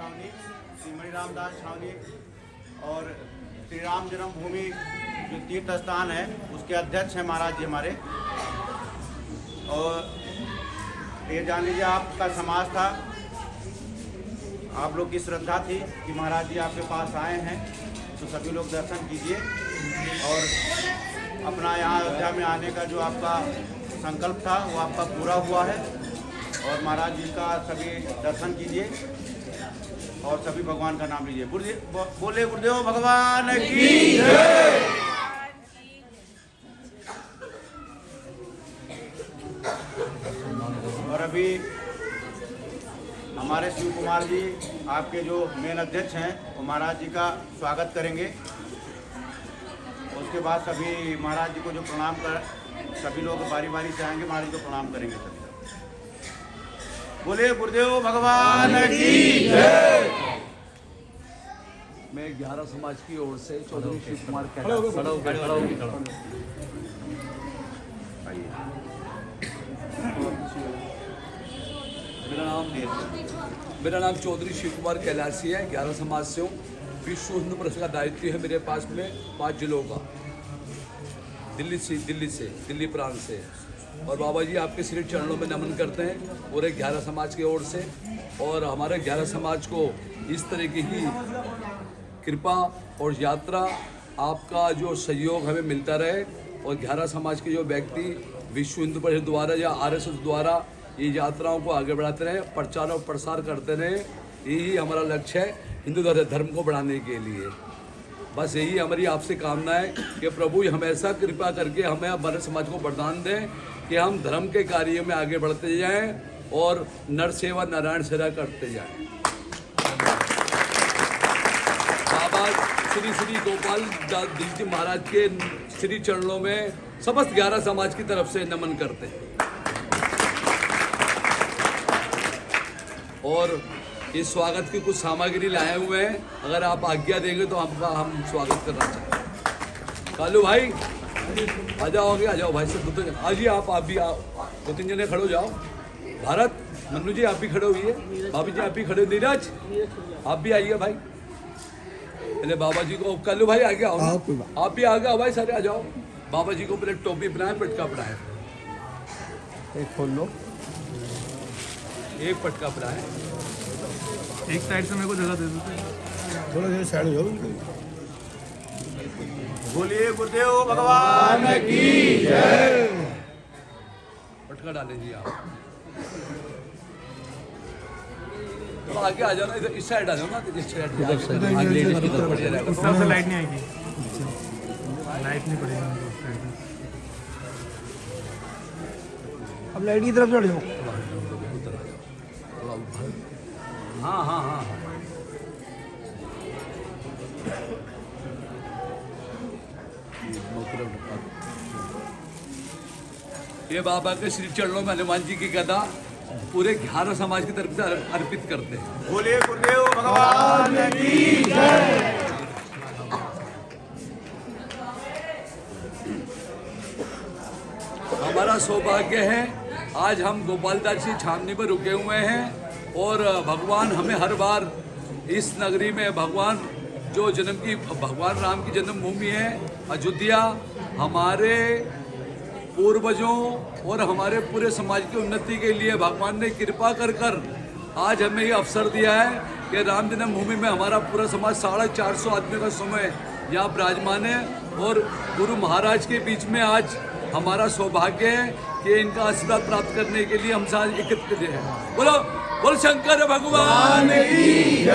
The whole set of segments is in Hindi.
छावनी, श्री मणि रामदास छावनी और श्री राम जन्मभूमि जो तीर्थ स्थान है उसके अध्यक्ष हैं महाराज जी हमारे। और ये जान लीजिए आपका समाज था, आप लोग की श्रद्धा थी कि महाराज जी आपके पास आए हैं, तो सभी लोग दर्शन कीजिए और अपना यहाँ अयोध्या में आने का जो आपका संकल्प था वो आपका पूरा हुआ है। और महाराज जी का सभी दर्शन कीजिए और सभी भगवान का नाम लीजिए। बोले गुरुदेव भगवान की जय। और अभी हमारे शिव कुमार जी आपके जो मेन अध्यक्ष हैं वो महाराज जी का स्वागत करेंगे। उसके बाद सभी महाराज जी को जो प्रणाम कर सभी लोग बारी बारी से आएंगे, महाराज जी को प्रणाम करेंगे सभी। बोले गुरुदेव भगवान की जय। मैं 11 समाज की ओर से चौधरी शिव कुमार मेरा नाम चौधरी शिव कुमार कैलाशी है। 11 समाज से हूँ। विश्व हिंदू परिषद का दायित्व है मेरे पास में 5 जिलों का, दिल्ली प्रांत से। और बाबा जी आपके श्री चरणों में नमन करते हैं पूरे 11 समाज की ओर से। और हमारे 11 समाज को इस तरह की ही कृपा और यात्रा आपका जो सहयोग हमें मिलता रहे और 11 समाज के जो व्यक्ति विश्व हिंदू परिषद द्वारा या RSS द्वारा ये यात्राओं को आगे बढ़ाते रहे, प्रचार और प्रसार करते रहे, यही हमारा लक्ष्य है हिंदू धर्म को बढ़ाने के लिए। बस यही हमारी आपसे कामना है कि प्रभु हमेशा कृपा करके हमें हमारे समाज को वरदान दें कि हम धर्म के कार्य में आगे बढ़ते जाएं और नर सेवा नारायण सेवा करते जाएं। बाबा श्री श्री गोपाल दास जी महाराज के श्री चरणों में समस्त 11 समाज की तरफ से नमन करते हैं। और इस स्वागत की कुछ सामग्री लाए हुए हैं, अगर आप आज्ञा देंगे तो आपका हम स्वागत करना चाहते हैं। कालू भाई आ जाओ भाई साहब, आइए आप भी आओ, 2-3 जने खड़े हो जाओ। भारत मन्नू जी आप भी खड़े हुई है, भाभी जी आप भी खड़े, नीरज आप भी आइए भाई। पहले बाबा जी को, कालू भाई आगे आओ, आप भी आगे आओ भाई, सारे आ जाओ। बाबा जी को पहले टोपी पहनाए, पटका पहनाए, एक खोल लो, एक पटका पहनाए, एक साइड से मेरे को जगह दे दो, थोड़ा देर साइड हो जाओ। बोलिए गुरुदेव भगवान की जय। पटका डालें जी आप। तो आगे आ जाओ ना, इधर इस साइड आ जाओ ना, इस साइड उस तरफ से लाइट नहीं आएगी, लाइट नहीं पड़ेगी। अब लाइट की तरफ चढ़ जाओ। हाँ। ये बाबा के श्री चरणों में हनुमान जी की गदा पूरे 11 समाज की तरफ से अर्पित करते हैं। बोलिए गुरुदेव भगवान की जय। हमारा सौभाग्य है आज हम गोपालदास जी छावनी पर रुके हुए हैं और भगवान हमें हर बार इस नगरी में भगवान भगवान राम की जन्मभूमि है अयोध्या, हमारे पूर्वजों और हमारे पूरे समाज की उन्नति के लिए भगवान ने कृपा कर आज हमें ये अवसर दिया है कि राम जन्मभूमि में हमारा पूरा समाज 450 आदमी का समय यहाँ विराजमान है। और गुरु महाराज के बीच में आज हमारा सौभाग्य है कि इनका आशीर्वाद प्राप्त करने के लिए हम साथ एकत्रित हैं। बोलो शंकर भगवान की जय,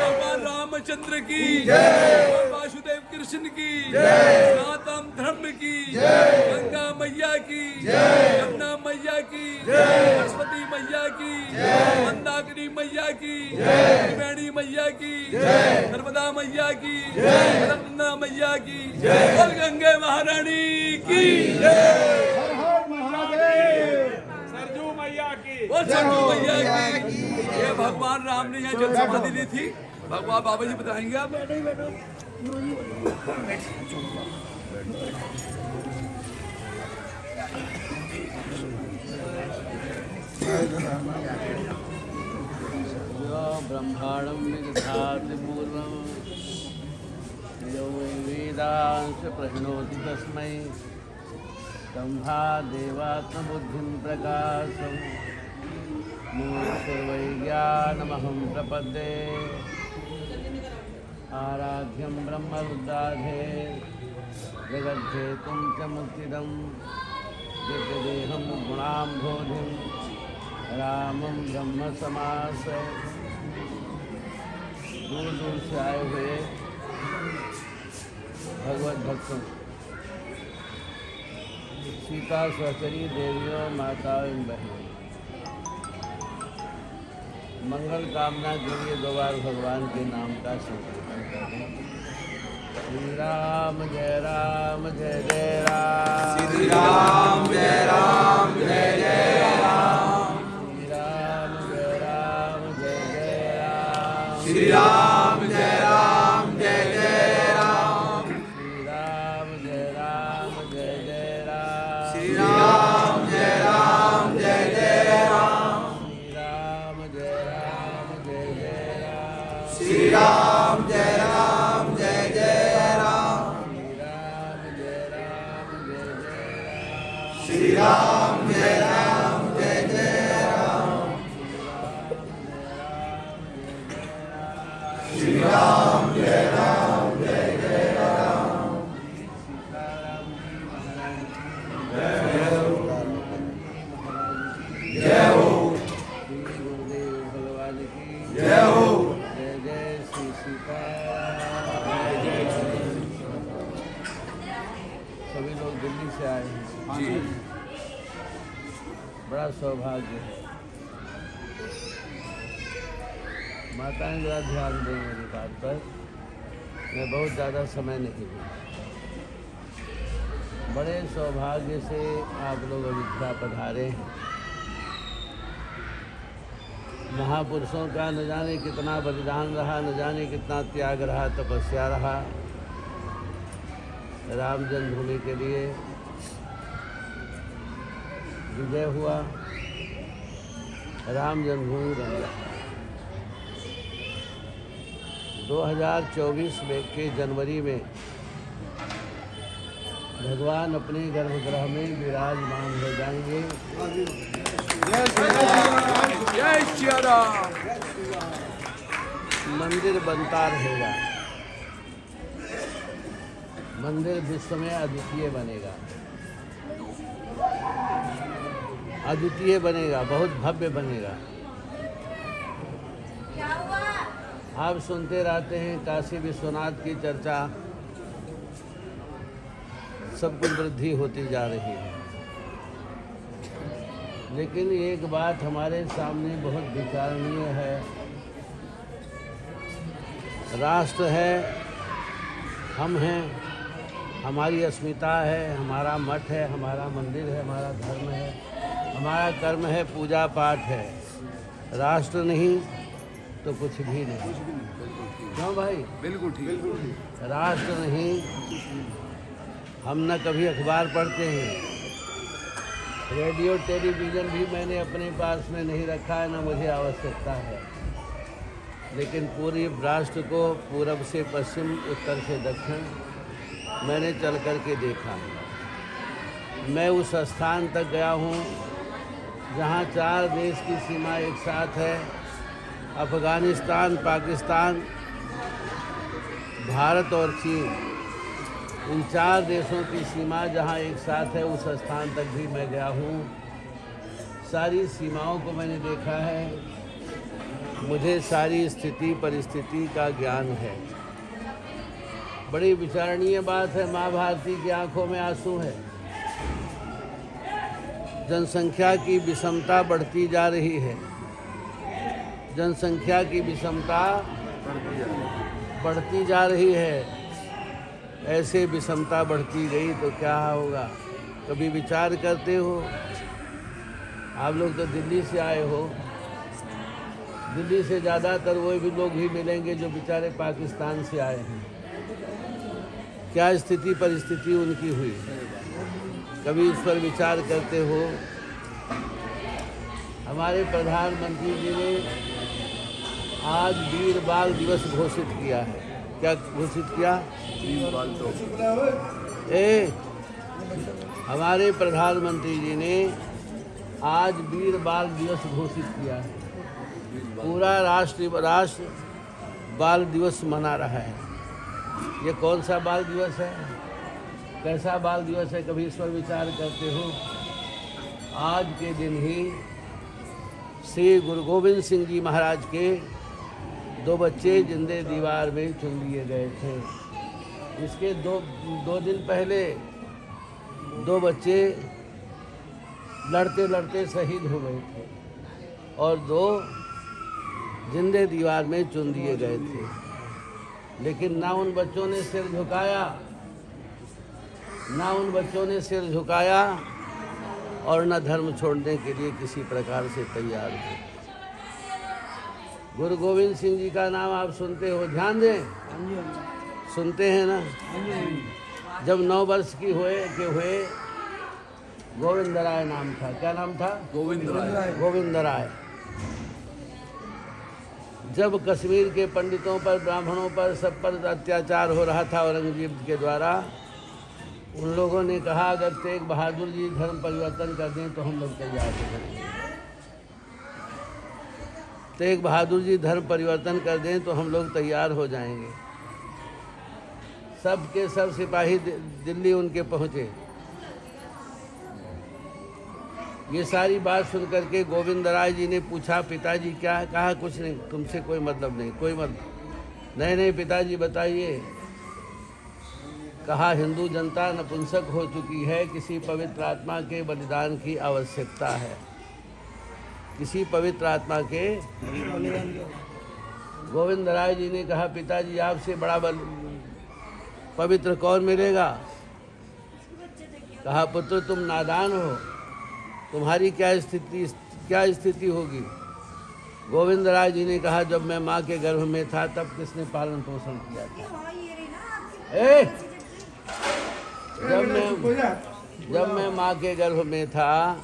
भगवान रामचंद्र की जय, वासुदेव कृष्ण की जय, सनातन धर्म की जय, गंगा मैया की जय, यमुना मैया की जय, सरस्वती मैया की जय, मंदाकिनी मैया की जय, त्रिवेणी मैया की जय, नर्मदा मैया की जय, रत्ना मैया की जय, और गंगे महारानी की जय, सरजू मैया की, ये भगवान राम ने यहाँ जल समाधि ली थी। भगवान बाबा जी बताएंगे आप। यो ब्रह्माणं निदधाति पूर्वं यो वै वेदांश प्रहिणोति तस्मै तंहा देवात्मबुद्धिं प्रकाशं मूर्तिर्वै ज्ञानमहं प्रपद्ये आराध्यं ब्रह्मरुद्राधे जगद्धेतुं च मुक्तिदं दिव्यदेहं गुणाम्भोधिं रामं ब्रह्म समाश्रय। दूर दूर से आए हुए भगवत भक्तों, सीता सहचरी देवियों, माताओं एवं बहनों, मंगल कामना के लिए दो बार भगवान के नाम का संकीर्तन करें। श्री राम जय राम जय जय राम, श्री राम जय राम जय जय राम, श्री राम जय राम जय जय राम, श्री राम जय राम जय जय राम, श्री राम जय राम जय जय राम, श्री राम जय राम जय जय राम, श्री राम जय राम जय जय राम, श्री राम जय राम जय जय राम, श्री राम जय राम जय जय राम, श्री राम जय राम जय जय राम, जय हो श्री गुरुदेव भगवान की जय हो, जय जय श्री सीताराम। सभी लोग दिल्ली से आए हैं, जी बड़ा सौभाग्य है। माताएं जरा ध्यान दें मेरी बात पर, मैं बहुत ज़्यादा समय नहीं लूँ। बड़े सौभाग्य से आप लोग अयोध्या पधारे हैं। महापुरुषों का न जाने कितना बलिदान रहा, न जाने कितना त्याग रहा, तपस्या रहा राम जन्मभूमि के लिए। विजय हुआ, राम जन्मभूमि बन गया। 2024 में के जनवरी में भगवान अपने गर्भगृह में विराजमान हो जाएंगे। जय श्री राम, मंदिर बनता रहेगा, मंदिर विश्व में अद्वितीय बनेगा, अद्वितीय बनेगा, बहुत भव्य बनेगा। आप सुनते रहते हैं काशी विश्वनाथ की चर्चा, सब कुछ वृद्धि होती जा रही है। लेकिन एक बात हमारे सामने बहुत विचारणीय है। राष्ट्र है, हम हैं, हमारी अस्मिता है, हमारा मठ है, हमारा मंदिर है, हमारा धर्म है, हमारा कर्म है, पूजा पाठ है। राष्ट्र नहीं तो कुछ भी नहीं। क्यों भाई? बिल्कुल ठीक, राष्ट्र नहीं, हम न कभी अखबार पढ़ते हैं, रेडियो टेलीविज़न भी मैंने अपने पास में नहीं रखा है, न मुझे आवश्यकता है। लेकिन पूरी राष्ट्र को पूरब से पश्चिम, उत्तर से दक्षिण मैंने चल कर के देखा। मैं उस स्थान तक गया हूँ जहाँ 4 देश की सीमा एक साथ है, अफ़गानिस्तान, पाकिस्तान, भारत और चीन। इन 4 देशों की सीमा जहाँ एक साथ है, उस स्थान तक भी मैं गया हूँ। सारी सीमाओं को मैंने देखा है, मुझे सारी स्थिति परिस्थिति का ज्ञान है। बड़ी विचारणीय बात है, माँ भारती की आंखों में आंसू है। जनसंख्या की विषमता बढ़ती जा रही है, जनसंख्या की विषमता बढ़ती जा रही है। ऐसे विषमता बढ़ती गई तो क्या होगा? कभी विचार करते हो? आप लोग तो दिल्ली से आए हो, दिल्ली से ज़्यादातर वो भी लोग ही मिलेंगे जो बेचारे पाकिस्तान से आए हैं। क्या स्थिति परिस्थिति उनकी हुई, कभी इस पर विचार करते हो? हमारे प्रधानमंत्री जी ने आज वीर बाल दिवस घोषित किया है। क्या घोषित किया? हमारे प्रधानमंत्री जी ने आज वीर बाल दिवस घोषित किया है। पूरा राष्ट्र बाल दिवस मना रहा है। ये कौन सा बाल दिवस है? कैसा बाल दिवस है? कभी इस पर विचार करते हो? आज के दिन ही श्री गुरु गोविंद सिंह जी महाराज के 2 बच्चे जिंदे दीवार में चुन लिए गए थे। इसके दो दिन पहले 2 बच्चे लड़ते लड़ते शहीद हो गए थे और 2 जिंदे दीवार में चुन दिए गए थे। लेकिन ना उन बच्चों ने सिर झुकाया, और न धर्म छोड़ने के लिए किसी प्रकार से तैयार थे। गुरु गोविंद सिंह जी का नाम आप सुनते हो? ध्यान दें, सुनते हैं ना? जब 9 वर्ष की हुए गोविंद राय नाम था। क्या नाम था? गोविंद राय। जब कश्मीर के पंडितों पर, ब्राह्मणों पर, सब पर अत्याचार हो रहा था औरंगजेब के द्वारा, उन लोगों ने कहा अगर तेग बहादुर जी धर्म परिवर्तन कर दें तो हम लोग तैयार हो जाएंगे। तेग बहादुर जी धर्म परिवर्तन कर दें तो हम लोग तैयार हो जाएंगे। सब के सब सिपाही दिल्ली उनके पहुँचे। ये सारी बात सुन करके गोविंद राय जी ने पूछा, पिताजी क्या है? कहा कुछ नहीं, तुमसे कोई मतलब नहीं, कोई मतलब नहीं पिताजी बताइए। कहा हिंदू जनता नपुंसक हो चुकी है, किसी पवित्र आत्मा के बलिदान की आवश्यकता है। किसी पवित्र आत्मा के गोविंद राय जी ने कहा पिताजी आपसे बड़ा पवित्र कौन मिलेगा? कहा पुत्र तुम नादान हो, तुम्हारी क्या स्थिति होगी? गोविंद राय जी ने कहा जब मैं माँ के गर्भ में था तब किसने पालन पोषण किया था? जब मैं माँ के गर्भ में था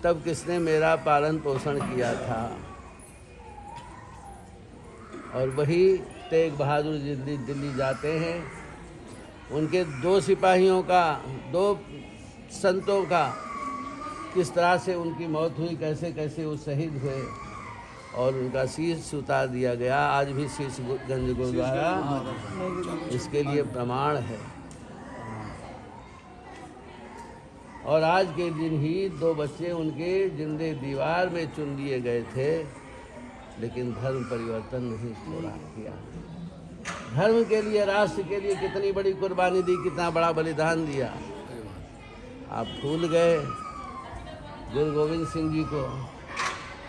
तब किसने मेरा पालन पोषण किया था? और वही तेग बहादुर जी दिल्ली जाते हैं। उनके 2 सिपाहियों का, 2 संतों का किस तरह से उनकी मौत हुई, कैसे कैसे वो शहीद हुए और उनका शीश उतार दिया गया। आज भी शीशगंज गुरुद्वारा इसके लिए प्रमाण है। और आज के दिन ही 2 बच्चे उनके जिंदे दीवार में चुन दिए गए थे, लेकिन धर्म परिवर्तन नहीं किया। धर्म के लिए, राष्ट्र के लिए कितनी बड़ी कुर्बानी दी, कितना बड़ा बलिदान दिया। आप भूल गए गुरु गोविंद सिंह जी को,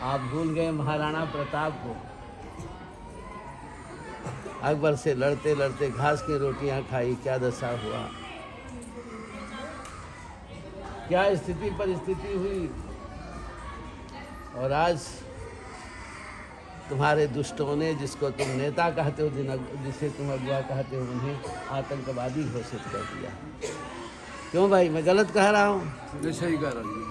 आप भूल गए महाराणा प्रताप को। अकबर से लड़ते लड़ते घास की रोटियां खाई, क्या दशा हुआ, क्या स्थिति परिस्थिति हुई। और आज तुम्हारे दुष्टों ने, जिसको तुम नेता कहते हो, जिसे तुम अगुआ कहते हो, उन्हें आतंकवादी घोषित कर दिया। क्यों भाई, मैं गलत कह रहा हूँ? सही कह रहा हूँ।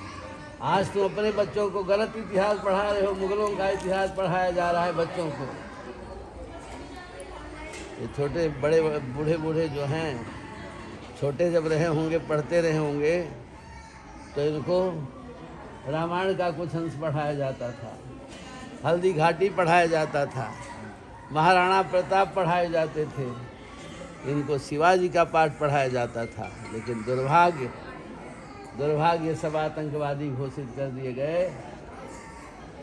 आज तुम अपने बच्चों को गलत इतिहास पढ़ा रहे हो, मुगलों का इतिहास पढ़ाया जा रहा है बच्चों को। ये छोटे बड़े बूढ़े जो हैं, छोटे जब रहे होंगे, पढ़ते रहे होंगे, तो इनको रामायण का कुछ अंश पढ़ाया जाता था, हल्दी घाटी पढ़ाया जाता था, महाराणा प्रताप पढ़ाए जाते थे, इनको शिवाजी का पाठ पढ़ाया जाता था। लेकिन दुर्भाग्य सब आतंकवादी घोषित कर दिए गए।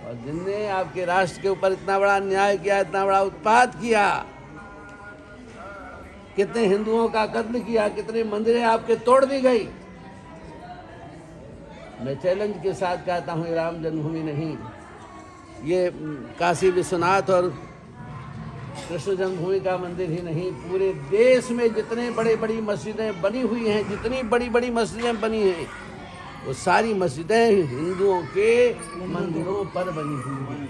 और जिनने आपके राष्ट्र के ऊपर इतना बड़ा अन्याय किया, इतना बड़ा उत्पात किया, कितने हिंदुओं का कत्ल किया, कितने मंदिरें आपके तोड़ दी गई। मैं चैलेंज के साथ कहता हूँ, ये राम जन्मभूमि नहीं, ये काशी विश्वनाथ और कृष्ण जन्मभूमि का मंदिर ही नहीं, पूरे देश में जितने बड़ी मस्जिदें बनी हुई हैं, जितनी बड़ी मस्जिदें बनी हैं, वो सारी मस्जिदें हिंदुओं के मंदिरों पर बनी हुई हैं।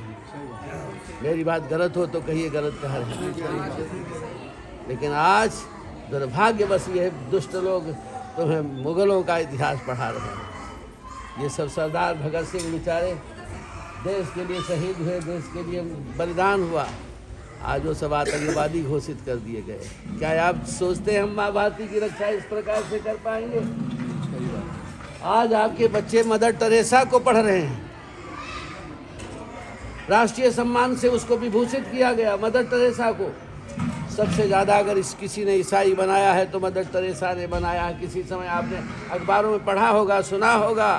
मेरी बात गलत हो तो कहिए गलत कह रहे हैं। लेकिन आज दुर्भाग्यवश ये दुष्ट लोग तुम्हें मुगलों का इतिहास पढ़ा रहे हैं। ये सब सरदार भगत सिंह बेचारे देश के लिए शहीद हुए, देश के लिए बलिदान हुआ, आज वो सब आतंकवादी घोषित कर दिए गए। क्या आप सोचते हैं हम माँ भारती की रक्षा इस प्रकार से कर पाएंगे? आज आपके बच्चे मदर टेरेसा को पढ़ रहे हैं, राष्ट्रीय सम्मान से उसको विभूषित किया गया, मदर टेरेसा को। सबसे ज़्यादा अगर किसी ने ईसाई बनाया है तो मदर टेरेसा ने बनाया है। किसी समय आपने अखबारों में पढ़ा होगा, सुना होगा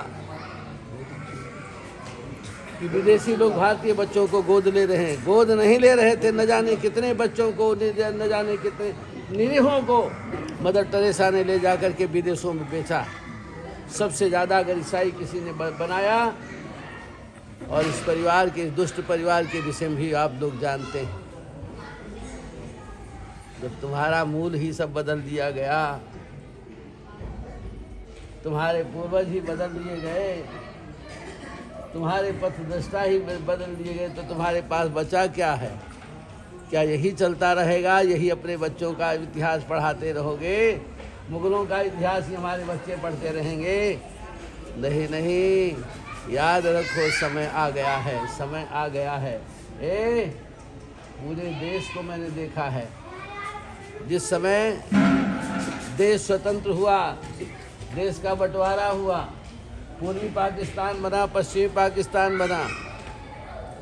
कि विदेशी लोग भारतीय बच्चों को गोद ले रहे हैं। गोद नहीं ले रहे थे, न जाने कितने बच्चों को, न जाने कितने निरीहों को मदर टेरेसा ने ले जाकर के विदेशों में बेचा। सबसे ज़्यादा अगर ईसाई किसी ने बनाया, और इस परिवार के, दुष्ट परिवार के विषय में भी आप लोग जानते हैं। जब तुम्हारा मूल ही सब बदल दिया गया, तुम्हारे पूर्वज ही बदल दिए गए, तुम्हारे पथदृष्टा ही बदल दिए गए, तो तुम्हारे पास बचा क्या है? क्या यही चलता रहेगा? यही अपने बच्चों का इतिहास पढ़ाते रहोगे? मुगलों का इतिहास ही हमारे बच्चे पढ़ते रहेंगे? नहीं नहीं, याद रखो, समय आ गया है, समय आ गया है। पूरे देश को मैंने देखा है, जिस समय देश स्वतंत्र हुआ, देश का बंटवारा हुआ, पूर्वी पाकिस्तान बना, पश्चिमी पाकिस्तान बना,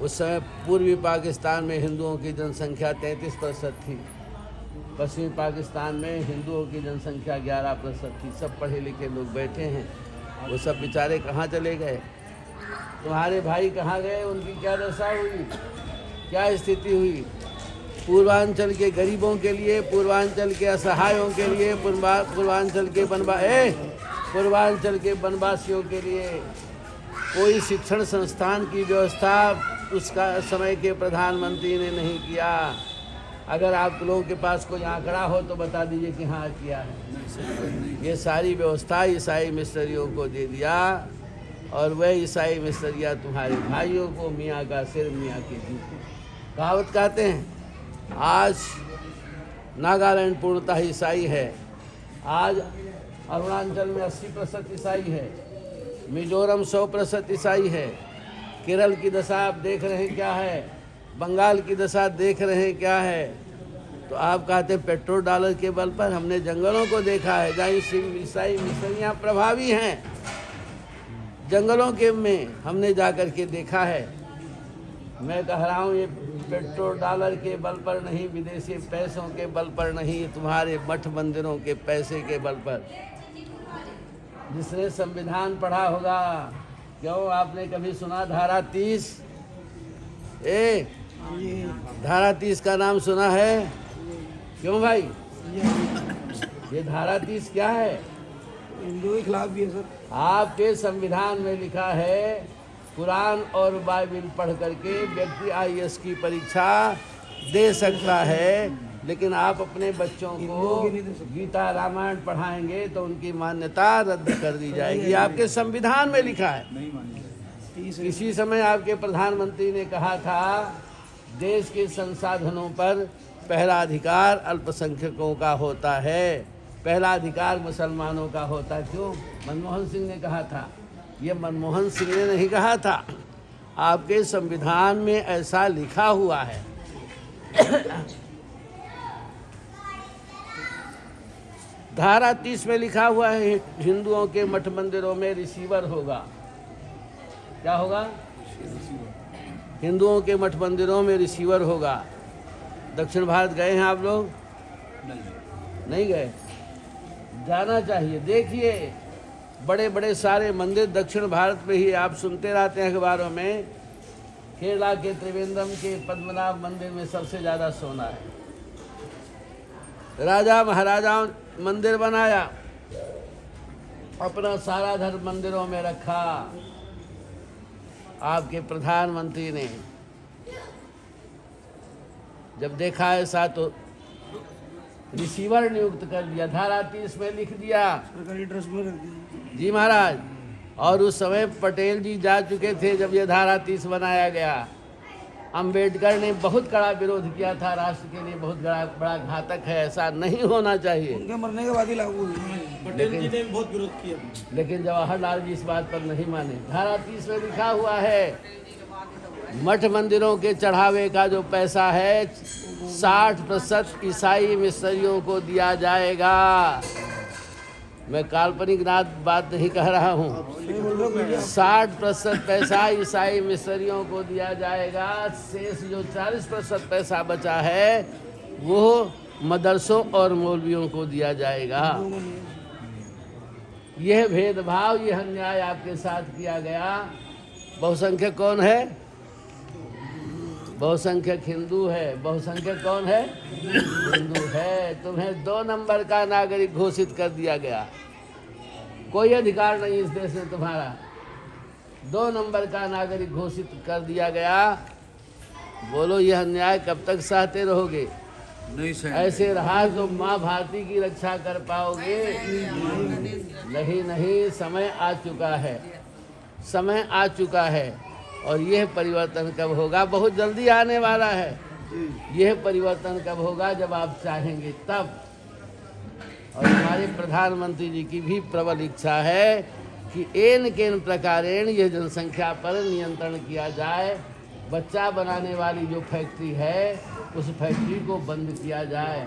उस समय पूर्वी पाकिस्तान में हिंदुओं की जनसंख्या 33% थी, पश्चिमी पाकिस्तान में हिंदुओं की जनसंख्या 11% थी। सब पढ़े लिखे लोग बैठे हैं, वो सब बेचारे कहाँ चले गए? तुम्हारे भाई कहाँ गए? उनकी क्या दशा हुई, क्या स्थिति हुई? पूर्वांचल के गरीबों के लिए, पूर्वांचल के असहायों के लिए, पूर्वांचल के वनवासियों के लिए कोई शिक्षण संस्थान की व्यवस्था उसका समय के प्रधानमंत्री ने नहीं किया। अगर आप लोगों के पास कोई आंकड़ा हो तो बता दीजिए कि हाँ किया है। ये सारी व्यवस्था ईसाई मिशनरियों को दे दिया, और वह ईसाई मिशनरियाँ तुम्हारे भाइयों को मियाँ का सिर मियाँ की जूती। कहावत कहते हैं, आज नागालैंड पूर्णतः ईसाई है, आज अरुणाचल में 80% ईसाई है, मिजोरम 100% ईसाई है, केरल की दशा आप देख रहे हैं क्या है, बंगाल की दशा देख रहे हैं क्या है। तो आप कहते हैं पेट्रोल डॉलर के बल पर। हमने जंगलों को देखा है जहाँ ईसाई मिशनरियाँ प्रभावी हैं, जंगलों के में हमने जाकर के देखा है। मैं कह रहा हूँ, ये पेट्रोल डॉलर के बल पर नहीं, विदेशी पैसों के बल पर नहीं, तुम्हारे मठ मंदिरों के पैसे के बल पर। जिसने संविधान पढ़ा होगा, क्यों आपने कभी सुना धारा 30? धारा 30 का नाम सुना है? क्यों भाई? ये धारा 30 क्या है? हिंदुओं के खिलाफ भी है सर। आपके संविधान में लिखा है, कुरान और बाइबल पढ़ करके व्यक्ति IAS की परीक्षा दे सकता है, लेकिन आप अपने बच्चों को गीता रामायण पढ़ाएंगे तो उनकी मान्यता रद्द कर दी जाएगी। आपके संविधान में लिखा है। इसी समय आपके प्रधानमंत्री ने कहा था, देश के संसाधनों पर पहला अधिकार अल्पसंख्यकों का होता है, पहला अधिकार मुसलमानों का होता है। क्यों? मनमोहन सिंह ने कहा था। ये मनमोहन सिंह ने नहीं कहा था, आपके संविधान में ऐसा लिखा हुआ है। धारा 30 में लिखा हुआ है, हिंदुओं के मठ मंदिरों में रिसीवर होगा। क्या होगा? हिंदुओं के मठ मंदिरों में रिसीवर होगा। दक्षिण भारत गए हैं आप लोग? नहीं गए? जाना चाहिए। देखिए, बड़े बड़े सारे मंदिर दक्षिण भारत में ही आप सुनते रहते हैं अखबारों में। केरला के त्रिवेंद्रम के पद्मनाभ मंदिर में सबसे ज़्यादा सोना है। राजा महाराजाओं मंदिर बनाया, अपना सारा धर्म मंदिरों में रखा। आपके प्रधानमंत्री ने जब देखा ऐसा तो रिसीवर नियुक्त कर दिया, धारा 30 में लिख दिया। सरकारी ट्रस्ट में रख दी। जी महाराज। और उस समय पटेल जी जा चुके थे जब ये धारा 30 बनाया गया। अंबेडकर ने बहुत कड़ा विरोध किया था, राष्ट्र के लिए बहुत बड़ा घातक है, ऐसा नहीं होना चाहिए। उनके मरने के बाद ही लागू हुई। पटेल जी ने बहुत विरोध किया, लेकिन जवाहरलाल जी इस बात पर नहीं माने। धारा 30 में लिखा हुआ है, मठ मंदिरों के चढ़ावे का जो पैसा है 60% ईसाई मिशनरियों को दिया जाएगा। मैं काल्पनिक बात नहीं कह रहा हूँ। 60% पैसा ईसाई मिशनरियों को दिया जाएगा। शेष जो 40% पैसा बचा है वो मदरसों और मौलवियों को दिया जाएगा। यह भेदभाव, यह अन्याय आपके साथ किया गया। बहुसंख्यक कौन है? बहुसंख्यक हिंदू है। बहुसंख्यक कौन है? हिंदू है। तुम्हें 2 नंबर का नागरिक घोषित कर दिया गया। कोई अधिकार नहीं इस देश में तुम्हारा। 2 नंबर का नागरिक घोषित कर दिया गया। बोलो यह अन्याय कब तक सहते रहोगे? नहीं सही। ऐसे रहा तो माँ भारती की रक्षा कर पाओगे? नहीं नहीं, समय आ चुका है। समय आ चुका है। और यह परिवर्तन कब होगा? बहुत जल्दी आने वाला है। यह परिवर्तन कब होगा? जब आप चाहेंगे तब। और हमारे प्रधानमंत्री जी की भी प्रबल इच्छा है कि एन केन प्रकारेण यह जनसंख्या पर नियंत्रण किया जाए। बच्चा बनाने वाली जो फैक्ट्री है उस फैक्ट्री को बंद किया जाए।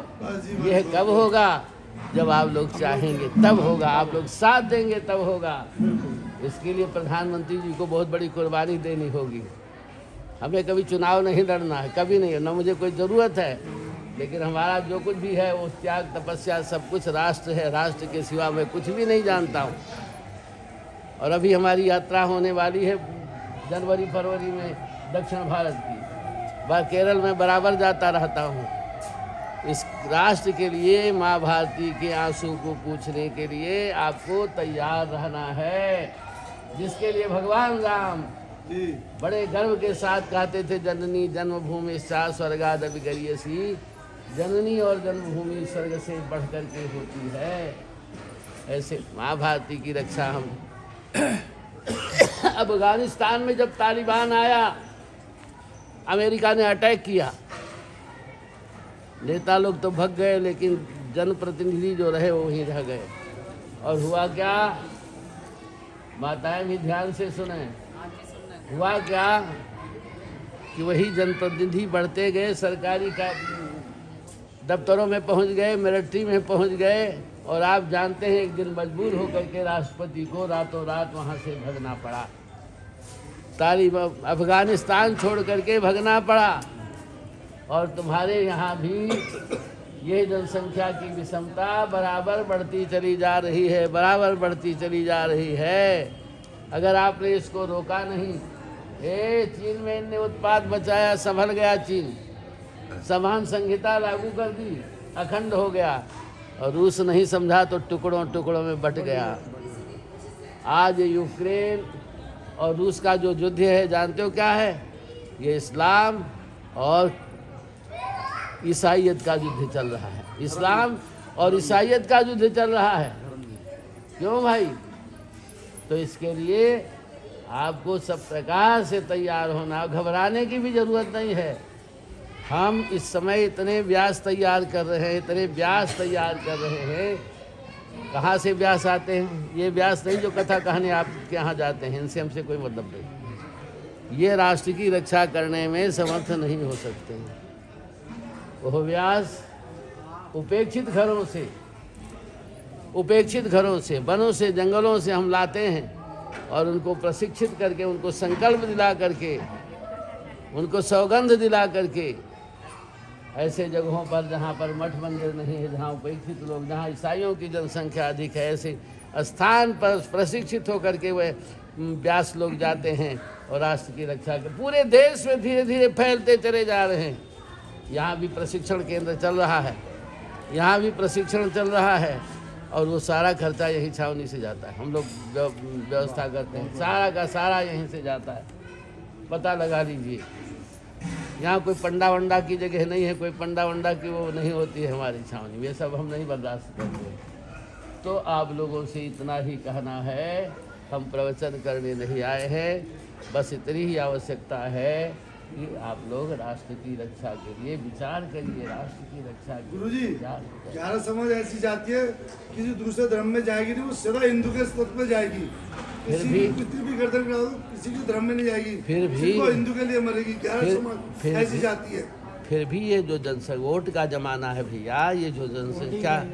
यह कब होगा? जब आप लोग चाहेंगे तब होगा। आप लोग साथ देंगे तब होगा। इसके लिए प्रधानमंत्री जी को बहुत बड़ी कुर्बानी देनी होगी। हमें कभी चुनाव नहीं लड़ना है, कभी नहीं, न मुझे कोई ज़रूरत है। लेकिन हमारा जो कुछ भी है वो त्याग तपस्या सब कुछ राष्ट्र है। राष्ट्र के सिवा मैं कुछ भी नहीं जानता हूँ। और अभी हमारी यात्रा होने वाली है जनवरी फरवरी में दक्षिण भारत की। वह केरल में बराबर जाता रहता हूँ। इस राष्ट्र के लिए, माँ भारती के आंसू को पूछने के लिए आपको तैयार रहना है। जिसके लिए भगवान राम बड़े गर्व के साथ कहते थे, जननी जन्मभूमि सा स्वर्गादपि गरीयसी। जननी और जन्मभूमि स्वर्ग से बढ़कर के होती है। ऐसे माँ भारती की रक्षा हम अफगानिस्तान में जब तालिबान आया, अमेरिका ने अटैक किया। नेता लोग तो भाग गए, लेकिन जनप्रतिनिधि जो रहे वो वहीं रह गए। और हुआ क्या? माताएं भी ध्यान से सुने। हुआ क्या कि वही जनप्रतिनिधि बढ़ते गए, सरकारी का दफ्तरों में पहुंच गए, मिलिट्री में पहुंच गए। और आप जानते हैं एक दिन मजबूर होकर के राष्ट्रपति को रातों रात वहां से भगना पड़ा। तालिबान अफगानिस्तान छोड़ करके भगना पड़ा। और तुम्हारे यहाँ भी ये जनसंख्या की विषमता बराबर बढ़ती चली जा रही है, बराबर बढ़ती चली जा रही है। अगर आपने इसको रोका नहीं, चीन में इनने उत्पाद बचाया, संभल गया चीन, समान संहिता लागू कर दी, अखंड हो गया। और रूस नहीं समझा तो टुकड़ों टुकड़ों में बट गया। आज यूक्रेन और रूस का जो युद्ध है, जानते हो क्या है? ये इस्लाम और ईसाइयत का युद्ध चल रहा है। इस्लाम और ईसाइयत का युद्ध चल रहा है। क्यों भाई? तो इसके लिए आपको सब प्रकार से तैयार होना, घबराने की भी जरूरत नहीं है। हम इस समय इतने व्यास तैयार कर रहे हैं, इतने व्यास तैयार कर रहे हैं। कहाँ से व्यास आते हैं? ये व्यास नहीं जो कथा कहने आपके यहाँ जाते हैं, इनसे हमसे कोई मतलब नहीं। ये राष्ट्र की रक्षा करने में समर्थ नहीं हो सकते हैं। वो व्यास उपेक्षित घरों से, वनों से, जंगलों से हम लाते हैं और उनको प्रशिक्षित करके, उनको संकल्प दिला करके, उनको सौगंध दिला करके ऐसे जगहों पर जहाँ पर मठ मंदिर नहीं है, जहाँ उपेक्षित लोग, जहाँ ईसाइयों की जनसंख्या अधिक है, ऐसे स्थान पर प्रशिक्षित होकर के वे व्यास लोग जाते हैं और राष्ट्र की रक्षा के पूरे देश में धीरे धीरे फैलते चले जा रहे हैं। यहाँ भी प्रशिक्षण केंद्र चल रहा है, यहाँ भी प्रशिक्षण चल रहा है। और वो सारा खर्चा यही छावनी से जाता है। हम लोग व्यवस्था करते हैं, सारा का सारा यहीं से जाता है। पता लगा लीजिए, यहाँ कोई पंडा वंडा की जगह नहीं है, कोई पंडा वंडा की वो नहीं होती है हमारी छावनी। ये सब हम नहीं बर्दाश्त करते। तो आप लोगों से इतना ही कहना है, हम प्रवचन करने नहीं आए हैं। बस इतनी ही आवश्यकता है कि आप लोग राष्ट्र की रक्षा के लिए विचार करिए। राष्ट्र की रक्षा के गुरुजी, ग्यारह समझ ऐसी जाती है कि जो दूसरे धर्म में जाएगी नहीं, वो सदा हिंदू के स्तर पर जाएगी। फिर भी कितनी भी गर्दन कटा दो किसी की धर्म में नहीं जाएगी, फिर भी सिर्फ वो हिंदू के लिए मरेगी। क्या फिर- समाज फिर ऐसी भी- जाती है। फिर भी ये जो जनसंख्या वोट का जमाना है भैया, ये जो जनसंख्या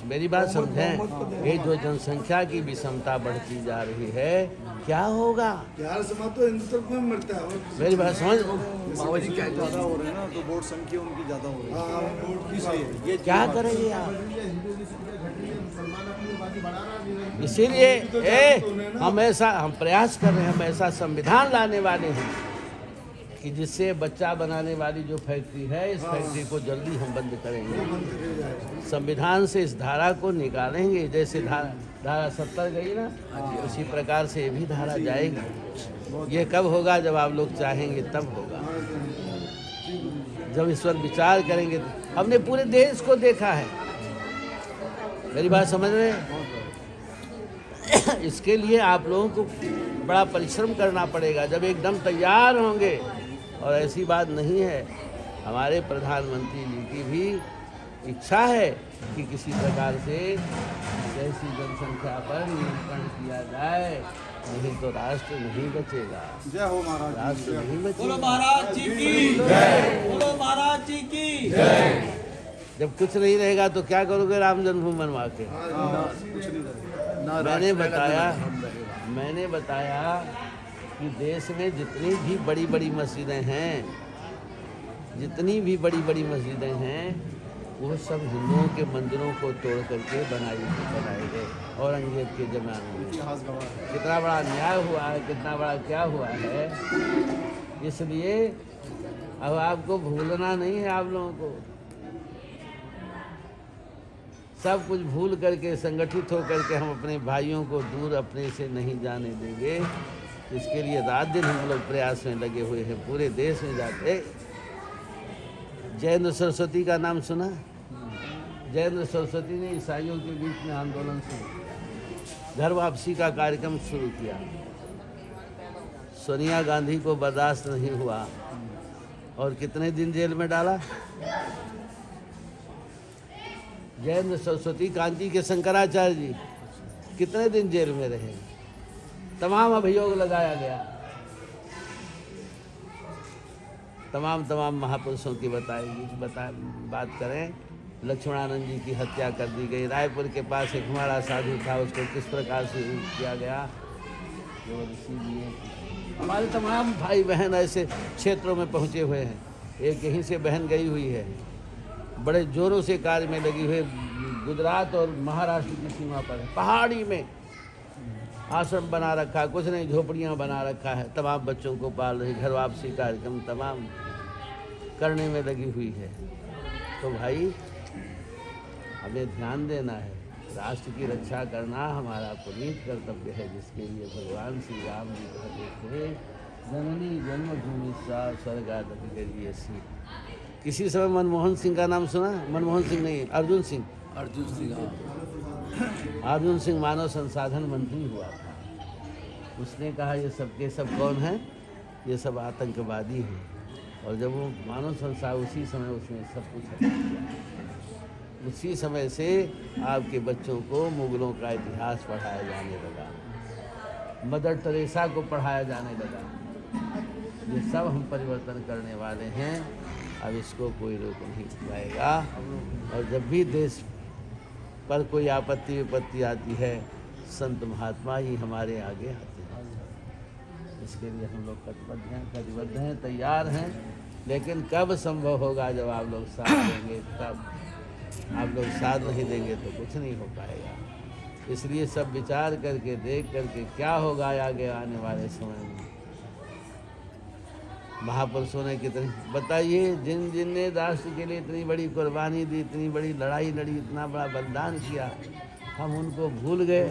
मेरी बात समझें, ये जो जनसंख्या की विषमता बढ़ती जा रही है, क्या होगा? बिहार समाज तो हिंदू तक में मरता है। और मेरी बात समझ, बाबा जी क्या ज़्यादा हो रहे हैं ना, तो वोट संख्या उनकी ज़्यादा हो रही है। हाँ, वोट की बात। ये क्या करेंगे आप? इसीलिए हम प्रयास कर रहे हैं, हम ऐसा संविधान लाने वाले हैं कि जिससे बच्चा बनाने वाली जो फैक्ट्री है, इस फैक्ट्री को जल्दी हम बंद करेंगे। संविधान से इस धारा को निकालेंगे। जैसे धारा 70 गई ना, उसी प्रकार से ये भी धारा जाएगी। ये कब होगा? जब आप लोग चाहेंगे तब होगा, जब इस पर विचार करेंगे। हमने पूरे देश को देखा है, मेरी बात समझ रहे हैं? इसके लिए आप लोगों को बड़ा परिश्रम करना पड़ेगा। जब एकदम तैयार होंगे, और ऐसी बात नहीं है, हमारे प्रधानमंत्री जी की भी इच्छा है कि किसी प्रकार से ऐसी जनसंख्या पर नियंत्रण किया जाए, नहीं तो राष्ट्र नहीं बचेगा। जय हो महाराज। राष्ट्र नहीं बोलो बचेगा। महाराज जी की जय, बोलो महाराज जी की जय। जब कुछ नहीं रहेगा तो क्या करोगे राम जन्मभूमि बनवा के? मैंने बताया कि देश में जितनी भी बड़ी बड़ी मस्जिदें हैं, जितनी भी बड़ी बड़ी मस्जिदें हैं, वो सब हिंदुओं के मंदिरों को तोड़ करके बनाए गए औरंगजेब के ज़माने में। कितना बड़ा अन्याय हुआ है, कितना बड़ा क्या हुआ है। इसलिए अब आपको भूलना नहीं है, आप लोगों को सब कुछ भूल करके संगठित होकर के हम अपने भाइयों को दूर अपने से नहीं जाने देंगे। इसके लिए रात दिन हम लोग प्रयास में लगे हुए हैं, पूरे देश में जाके। जयेंद्र सरस्वती का नाम सुना? जयेंद्र सरस्वती ने ईसाइयों के बीच में आंदोलन शुरू किया, घर वापसी का कार्यक्रम शुरू किया। सोनिया गांधी को बर्दाश्त नहीं हुआ और कितने दिन जेल में डाला? जयेंद्र सरस्वती कांची के शंकराचार्य जी कितने दिन जेल में रहे? तमाम अभियोग लगाया गया, तमाम महापुरुषों की बात करें। लक्ष्मणानंद जी की हत्या कर दी गई। रायपुर के पास एक हमारा साधु था, उसको किस प्रकार से किया गया। हमारे तमाम भाई बहन ऐसे क्षेत्रों में पहुंचे हुए हैं। एक यहीं से बहन गई हुई है, बड़े जोरों से कार्य में लगी हुई, गुजरात और महाराष्ट्र की सीमा पर है। पहाड़ी में आश्रम बना रखा, कुछ नहीं झोपड़ियाँ बना रखा है, तमाम बच्चों को पाल रही, घर वापसी कार्यक्रम तमाम करने में लगी हुई है। तो भाई हमें ध्यान देना है, राष्ट्र की रक्षा करना हमारा पुनीत कर्तव्य है, जिसके लिए भगवान श्री राम जी कहते थे, जननी जन्मभूमि सा स्वर्गादपि गरीयसी। किसी समय मनमोहन सिंह का नाम सुना? मनमोहन सिंह नहीं, अर्जुन सिंह मानव संसाधन मंत्री हुआ था। उसने कहा ये सब के सब कौन हैं? ये सब आतंकवादी हैं। और जब वो मानव संसाधन, उसी समय उसने सब कुछ हटा दिया। उसी समय से आपके बच्चों को मुगलों का इतिहास पढ़ाया जाने लगा, मदर टेरेसा को पढ़ाया जाने लगा। ये सब हम परिवर्तन करने वाले हैं, अब इसको कोई रोक नहीं पाएगा। और जब भी देश पर कोई आपत्ति विपत्ति आती है, संत महात्मा ही हमारे आगे आते हैं। इसके लिए हम लोग कटिबद्ध हैं, तैयार हैं। लेकिन कब संभव होगा? जब आप लोग साथ देंगे तब। आप लोग साथ नहीं देंगे तो कुछ नहीं हो पाएगा। इसलिए सब विचार करके, देख करके क्या होगा आगे आने वाले समय में। महापुरुषों ने कितनी, बताइए, जिन ने राष्ट्र के लिए इतनी बड़ी कुर्बानी दी, इतनी बड़ी लड़ाई लड़ी, इतना बड़ा बलिदान किया, हम उनको भूल गए।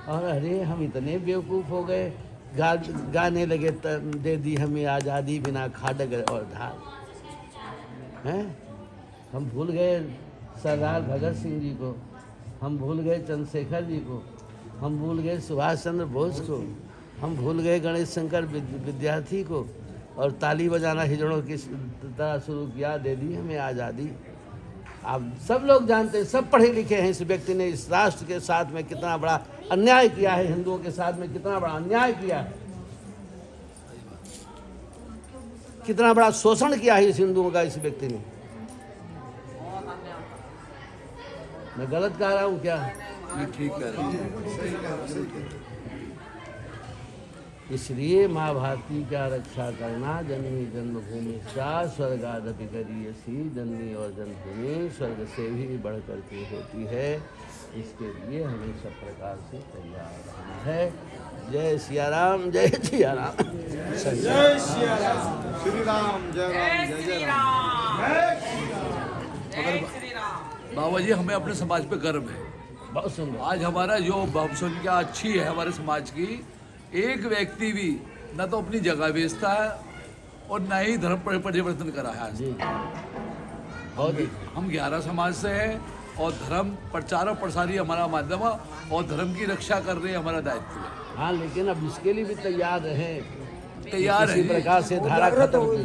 और अरे हम इतने बेवकूफ़ हो गए, गाने लगे दे दी हमें आज़ादी बिना खाडग और ढाल। हैं, हम भूल गए सरदार भगत सिंह जी को, हम भूल गए चंद्रशेखर जी को, हम भूल गए सुभाष चंद्र बोस को, हम भूल गए गणेश शंकर विद्यार्थी को। और ताली बजाना हिजड़ों की तरह शुरू किया, दे दी हमें आज़ादी। आप सब लोग जानते हैं, सब पढ़े लिखे हैं, इस व्यक्ति ने इस राष्ट्र के साथ में कितना बड़ा अन्याय किया है, हिंदुओं के साथ में कितना बड़ा अन्याय किया है, कितना बड़ा शोषण किया है इस हिंदुओं का इस व्यक्ति ने। मैं गलत कह रहा हूँ क्या? नहीं, ठीक कह रहे हैं। इसलिए माँ भारती का रक्षा करना, जननी जन्मभूमि सा स्वर्गादपि करियसी, जननी और जन्मभूमि स्वर्ग से भी बढ़ करके होती है। इसके लिए हमें सब प्रकार से तैयार रहना है। जय सिया राम, जय सिया राम। जय सिया राम, श्री राम, जय राम, जय जय राम। बाबा जी, हमें अपने समाज पे गर्व है। बहुत सुंदर। आज हमारा जो बहुसंख्या अच्छी है हमारे समाज की, एक व्यक्ति भी न तो अपनी जगह बेचता है और न ही धर्म परिवर्तन करा है। आज जी बहुत ही। हम 11 समाज से हैं और धर्म प्रचार और प्रसारी हमारा माध्यम है और धर्म की रक्षा कर रहे हमारा दायित्व है। हाँ, लेकिन अब इसके लिए भी तैयार रहें, तैयार किसी है प्रकार से धारा खत्म की।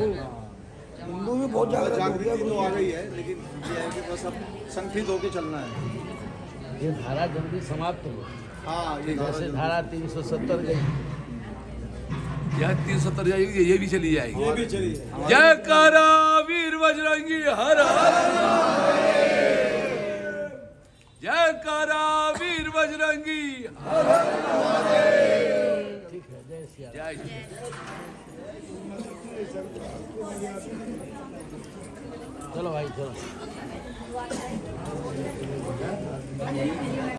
हिंदू भी बहुत जागृत हो गया। जागृति तो आ रही है, लेकिन ये है कि बस अब संगठित होकर चलना है। ये धारा जल्दी समाप्त हो। हाँ, ये जैसे धारा 370 गई, यह 370 जाएगी, ये भी चली जाएगी। ये भी चली। जयकारा वीर बजरंगी हर हर, जयकारा वीर बजरंगी हर हर। ठीक है, जय सिया जय श्री राम। चलो भाई चलो।